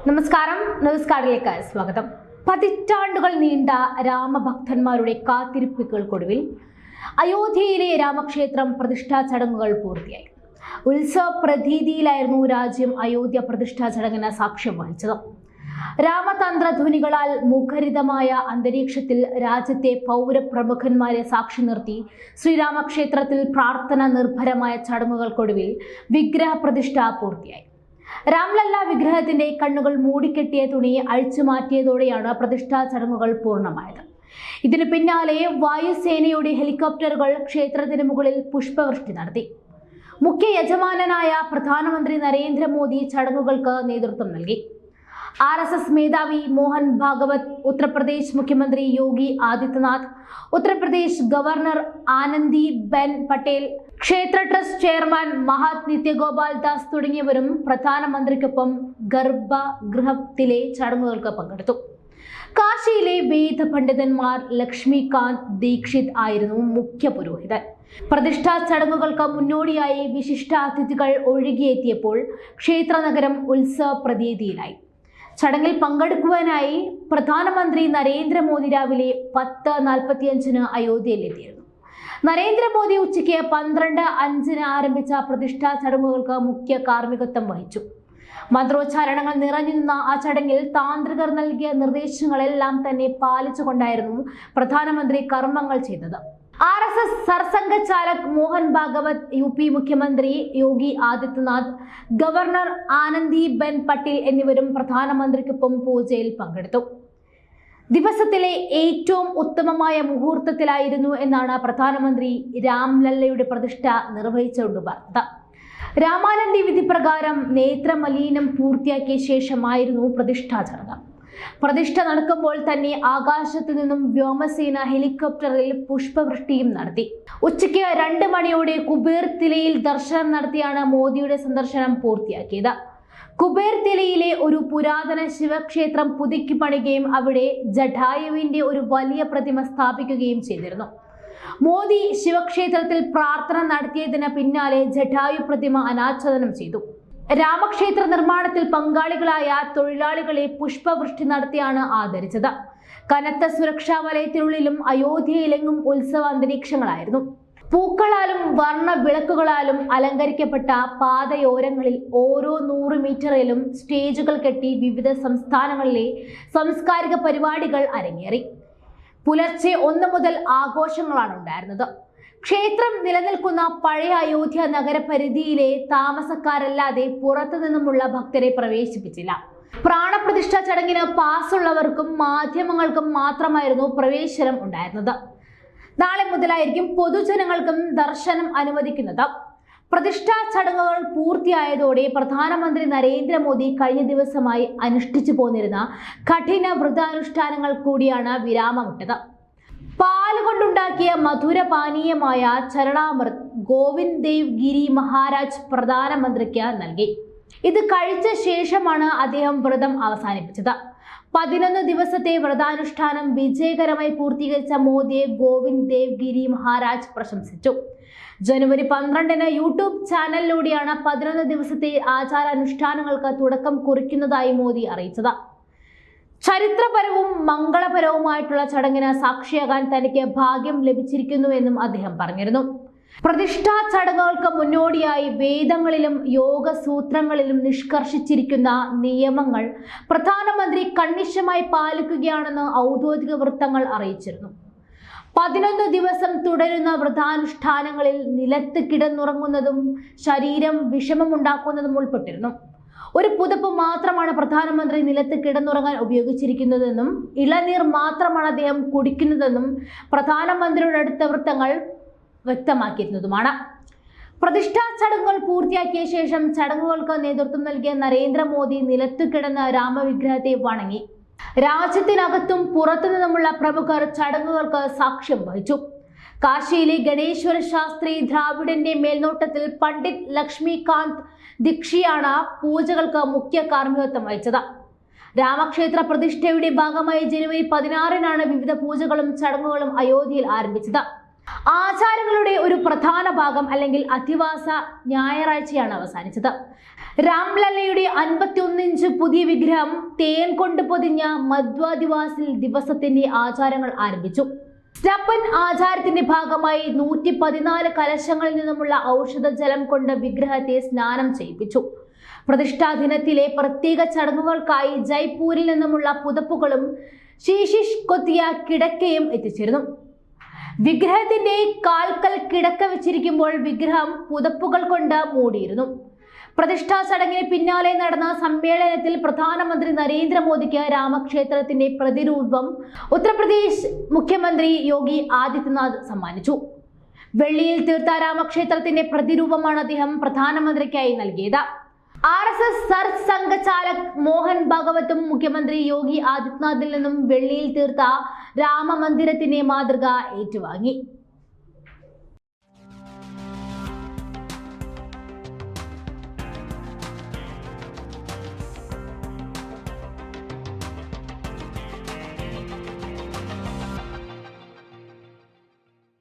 നമസ്കാരം, ന്യൂസ്കാർഡിലേക്ക് സ്വാഗതം. പതിറ്റാണ്ടുകൾ നീണ്ട രാമഭക്തന്മാരുടെ കാത്തിരിപ്പുകൾക്കൊടുവിൽ അയോധ്യയിലെ രാമക്ഷേത്രം പ്രതിഷ്ഠാ ചടങ്ങുകൾ പൂർത്തിയായി. ഉത്സവ പ്രതീതിയിലായിരുന്നു രാജ്യം അയോധ്യ പ്രതിഷ്ഠാ ചടങ്ങിന് സാക്ഷ്യം വഹിച്ചത്. രാമതന്ത്രധ്വനികളാൽ മുഖരിതമായ അന്തരീക്ഷത്തിൽ രാജ്യത്തെ പൗരപ്രമുഖന്മാരെ സാക്ഷി നിർത്തി ശ്രീരാമക്ഷേത്രത്തിൽ പ്രാർത്ഥന നിർഭരമായ ചടങ്ങുകൾക്കൊടുവിൽ വിഗ്രഹ പ്രതിഷ്ഠ പൂർത്തിയായി. രാംലല്ല വിഗ്രഹത്തിന്റെ കണ്ണുകൾ മൂടിക്കെട്ടിയ തുണി അഴിച്ചുമാറ്റിയതോടെയാണ് പ്രതിഷ്ഠാ ചടങ്ങുകൾ പൂർണ്ണമായത്. ഇതിനു പിന്നാലെ വായുസേനയുടെ ഹെലികോപ്റ്ററുകൾ ക്ഷേത്രത്തിന് മുകളിൽ പുഷ്പവൃഷ്ടി നടത്തി. മുഖ്യ യജമാനനായ പ്രധാനമന്ത്രി നരേന്ദ്രമോദി ചടങ്ങുകൾക്ക് നേതൃത്വം നൽകി. RSS മേധാവി മോഹൻ ഭാഗവത്, ഉത്തർപ്രദേശ് മുഖ്യമന്ത്രി യോഗി ആദിത്യനാഥ്, ഉത്തർപ്രദേശ് ഗവർണർ ആനന്ദി ബെൻ പട്ടേൽ, ക്ഷേത്ര ട്രസ്റ്റ് ചെയർമാൻ മഹാത് നിത്യഗോപാൽ ദാസ് തുടങ്ങിയവരും പ്രധാനമന്ത്രിക്കൊപ്പം ഗർഭഗൃഹത്തിലെ ചടങ്ങുകൾക്ക് പങ്കെടുത്തു. കാശിയിലെ വേദപണ്ഡിതന്മാർ ലക്ഷ്മികാന്ത് ദീക്ഷിത് ആയിരുന്നു മുഖ്യ പുരോഹിതൻ. പ്രതിഷ്ഠാ ചടങ്ങുകൾക്ക് മുന്നോടിയായി വിശിഷ്ടാതിഥികൾ ഒഴുകിയെത്തിയപ്പോൾ ക്ഷേത്രനഗരം ഉത്സവ പ്രതീതിയിലായി. ചടങ്ങിൽ പങ്കെടുക്കുവാനായി പ്രധാനമന്ത്രി നരേന്ദ്രമോദി രാവിലെ 10:45 അയോധ്യയിലെത്തിയിരുന്നു. നരേന്ദ്രമോദി ഉച്ചയ്ക്ക് 12:05 ആരംഭിച്ച പ്രതിഷ്ഠാ ചടങ്ങുകൾക്ക് മുഖ്യ കാർമ്മികത്വം വഹിച്ചു. മന്ത്രോച്ചാരണങ്ങൾ നിറഞ്ഞു നിന്ന ആ ചടങ്ങിൽ താന്ത്രികർ നൽകിയ നിർദ്ദേശങ്ങളെല്ലാം തന്നെ പാലിച്ചുകൊണ്ടായിരുന്നു പ്രധാനമന്ത്രി കർമ്മങ്ങൾ ചെയ്തത്. RSS സർസംഘചാലക് മോഹൻ ഭാഗവത്, UP മുഖ്യമന്ത്രി യോഗി ആദിത്യനാഥ്, ഗവർണർ ആനന്ദി ബെൻ പട്ടേൽ എന്നിവരും പ്രധാനമന്ത്രിക്കൊപ്പം പൂജയിൽ പങ്കെടുത്തു. ദിവസത്തിലെ ഏറ്റവും ഉത്തമമായ മുഹൂർത്തത്തിലായിരുന്നു എന്നാണ് പ്രധാനമന്ത്രി രാംലല്ലയുടെ പ്രതിഷ്ഠ നിർവഹിച്ചുകൊണ്ട് പറഞ്ഞത്. രാമാനന്ദി വിധി പ്രകാരം നേത്രമലീനം പൂർത്തിയാക്കിയ ശേഷമായിരുന്നു പ്രതിഷ്ഠാ ചടങ്ങ്. പ്രതിഷ്ഠ നടക്കുമ്പോൾ തന്നെ ആകാശത്തു നിന്നും വ്യോമസേന ഹെലികോപ്റ്ററിൽ പുഷ്പവൃഷ്ടിയും നടത്തി. ഉച്ചയ്ക്ക് 2 മണിയോടെ കുബേർ തിലയിൽ ദർശനം നടത്തിയാണ് മോദിയുടെ സന്ദർശനം പൂർത്തിയാക്കിയത്. കുബേർ തിലയിലെ ഒരു പുരാതന ശിവക്ഷേത്രം പുതുക്കി പണിയുകയും അവിടെ ജടായുവിന്റെ ഒരു വലിയ പ്രതിമ സ്ഥാപിക്കുകയും ചെയ്തിരുന്നു. മോദി ശിവക്ഷേത്രത്തിൽ പ്രാർത്ഥന നടത്തിയതിന് പിന്നാലെ ജടായു പ്രതിമ അനാച്ഛാദനം ചെയ്തു. രാമക്ഷേത്ര നിർമ്മാണത്തിൽ പങ്കാളികളായ തൊഴിലാളികളെ പുഷ്പവൃഷ്ടി നടത്തിയാണ് ആദരിച്ചത്. കനത്ത സുരക്ഷാ വലയത്തിനുള്ളിലും അയോധ്യയിലെങ്ങും ഉത്സവ അന്തരീക്ഷങ്ങളായിരുന്നു. പൂക്കളാലും വർണ്ണ വിളക്കുകളാലും അലങ്കരിക്കപ്പെട്ട പാതയോരങ്ങളിൽ ഓരോ 100 മീറ്ററിലും സ്റ്റേജുകൾ കെട്ടി വിവിധ സംസ്ഥാനങ്ങളിലെ സാംസ്കാരിക പരിപാടികൾ അരങ്ങേറി. പുലർച്ചെ 1 മുതൽ ആഘോഷങ്ങളാണ് ഉണ്ടായിരുന്നത്. ക്ഷേത്രം നിലനിൽക്കുന്ന പഴയ അയോധ്യ നഗരപരിധിയിലെ താമസക്കാരല്ലാതെ പുറത്തു നിന്നുമുള്ള ഭക്തരെ പ്രവേശിപ്പിച്ചില്ല. പ്രാണപ്രതിഷ്ഠാ ചടങ്ങിന് പാസ്സുള്ളവർക്കും മാധ്യമങ്ങൾക്കും മാത്രമായിരുന്നു പ്രവേശനം ഉണ്ടായിരുന്നത്. നാളെ മുതലായിരിക്കും പൊതുജനങ്ങൾക്കും ദർശനം അനുവദിക്കുന്നത്. പ്രതിഷ്ഠാ ചടങ്ങുകൾ പൂർത്തിയായതോടെ പ്രധാനമന്ത്രി നരേന്ദ്രമോദി കഴിഞ്ഞ ദിവസമായി അനുഷ്ഠിച്ചു പോന്നിരുന്ന കഠിന വ്രതാനുഷ്ഠാനങ്ങൾ കൂടിയാണ് വിരാമമിട്ടത്. പാലുകൊണ്ടുണ്ടാക്കിയ മധുരപാനീയമായ ചരണാമൃത് ഗോവിന്ദ് ദേവ് ഗിരി മഹാരാജ് പ്രധാനമന്ത്രിക്ക് നൽകി. ഇത് കഴിച്ച ശേഷമാണ് അദ്ദേഹം വ്രതം അവസാനിപ്പിച്ചത്. 11 ദിവസത്തെ വ്രതാനുഷ്ഠാനം വിജയകരമായി പൂർത്തീകരിച്ച മോദിയെ ഗോവിന്ദ് ദേവ് ഗിരി മഹാരാജ് പ്രശംസിച്ചു. ജനുവരി 12 യൂട്യൂബ് ചാനലിലൂടെയാണ് 11 ദിവസത്തെ ആചാരാനുഷ്ഠാനങ്ങൾക്ക് തുടക്കം കുറിക്കുന്നതായി മോദി അറിയിച്ചത്. ചരിത്രപരവും മംഗളപരവുമായിട്ടുള്ള ചടങ്ങിന് സാക്ഷിയാകാൻ തനിക്ക് ഭാഗ്യം ലഭിച്ചിരിക്കുന്നുവെന്നും അദ്ദേഹം പറഞ്ഞിരുന്നു. പ്രതിഷ്ഠാ ചടങ്ങുകൾക്ക് മുന്നോടിയായി വേദങ്ങളിലും യോഗസൂത്രങ്ങളിലും നിഷ്കർഷിച്ചിരിക്കുന്ന നിയമങ്ങൾ പ്രധാനമന്ത്രി കണിശമായി പാലിക്കുകയാണെന്ന് ഔദ്യോഗിക വൃത്തങ്ങൾ അറിയിച്ചിരുന്നു. 11 ദിവസം തുടരുന്ന വ്രതാനുഷ്ഠാനങ്ങളിൽ നിലത്ത് കിടന്നുറങ്ങുന്നതും ശരീരം വിഷമമുണ്ടാക്കുന്നതും ഉൾപ്പെട്ടിരുന്നു. ഒരു പുതപ്പ് മാത്രമാണ് പ്രധാനമന്ത്രി നിലത്ത് കിടന്നുറങ്ങാൻ ഉപയോഗിച്ചിരിക്കുന്നതെന്നും ഇളനീർ മാത്രമാണ് അദ്ദേഹം കുടിക്കുന്നതെന്നും പ്രധാനമന്ത്രിയുടെ അടുത്ത വൃത്തങ്ങൾ വ്യക്തമാക്കിയിരുന്നതുമാണ്. പ്രതിഷ്ഠാ ചടങ്ങുകൾ പൂർത്തിയാക്കിയ ശേഷം ചടങ്ങുകൾക്ക് നേതൃത്വം നൽകിയ നരേന്ദ്രമോദി നിലത്തു കിടന്ന രാമവിഗ്രഹത്തെ വണങ്ങി. രാജ്യത്തിനകത്തും പുറത്തു നിന്നുമുള്ള പ്രമുഖർ ചടങ്ങുകൾക്ക് സാക്ഷ്യം വഹിച്ചു. കാശിയിലെ ഗണേശ്വര ശാസ്ത്രി ദ്രാവിഡന്റെ മേൽനോട്ടത്തിൽ പണ്ഡിറ്റ് ലക്ഷ്മികാന്ത് ദീക്ഷിയാണ് പൂജകൾക്ക് മുഖ്യ കാർമ്മികത്വം വഹിച്ചത്. രാമക്ഷേത്ര പ്രതിഷ്ഠയുടെ ഭാഗമായി ജനുവരി 16 വിവിധ പൂജകളും ചടങ്ങുകളും അയോധ്യയിൽ ആരംഭിച്ചത്. ആചാരങ്ങളുടെ ഒരു പ്രധാന ഭാഗം അല്ലെങ്കിൽ അധിവാസ ഞായറാഴ്ചയാണ് അവസാനിച്ചത്. രാംലല്ലയുടെ 51 ഇഞ്ച് പുതിയ വിഗ്രഹം തേൻ കൊണ്ട് പൊതിഞ്ഞ മധ്വാദിവാസിൽ ദിവസത്തിന്റെ ആചാരങ്ങൾ ആരംഭിച്ചു. സ്റ്റപ്പൻ ആചാരത്തിന്റെ ഭാഗമായി 114 കലശങ്ങളിൽ നിന്നുമുള്ള ഔഷധജലം കൊണ്ട് വിഗ്രഹത്തെ സ്നാനം ചെയ്യിപ്പിച്ചു. പ്രതിഷ്ഠാ ദിനത്തിലെ പ്രത്യേക ചടങ്ങുകൾക്കായി ജയ്പൂരിൽ നിന്നുമുള്ള പുതപ്പുകളും ശീശിഷ് കൊത്തിയ കിടക്കയും എത്തിച്ചിരുന്നു. വിഗ്രഹത്തിന്റെ കാൽക്കൽ കിടക്ക വെച്ചിരിക്കുമ്പോൾ വിഗ്രഹം പുതപ്പുകൾ കൊണ്ട് മൂടിയിരുന്നു. പ്രതിഷ്ഠാ ചടങ്ങിന് പിന്നാലെ നടന്ന സമ്മേളനത്തിൽ പ്രധാനമന്ത്രി നരേന്ദ്രമോദിക്ക് രാമക്ഷേത്രത്തിന്റെ പ്രതിരൂപം ഉത്തർപ്രദേശ് മുഖ്യമന്ത്രി യോഗി ആദിത്യനാഥ് സമ്മാനിച്ചു. വെള്ളിയിൽ തീർത്ത രാമക്ഷേത്രത്തിന്റെ പ്രതിരൂപമാണ് അദ്ദേഹം പ്രധാനമന്ത്രിക്കായി നൽകിയത്. RSS സർസംഘചാലക് മോഹൻ ഭാഗവതും മുഖ്യമന്ത്രി യോഗി ആദിത്യനാഥിൽ നിന്നും വെള്ളിയിൽ തീർത്ത രാമമന്ദിരത്തിന്റെ മാതൃക ഏറ്റുവാങ്ങി.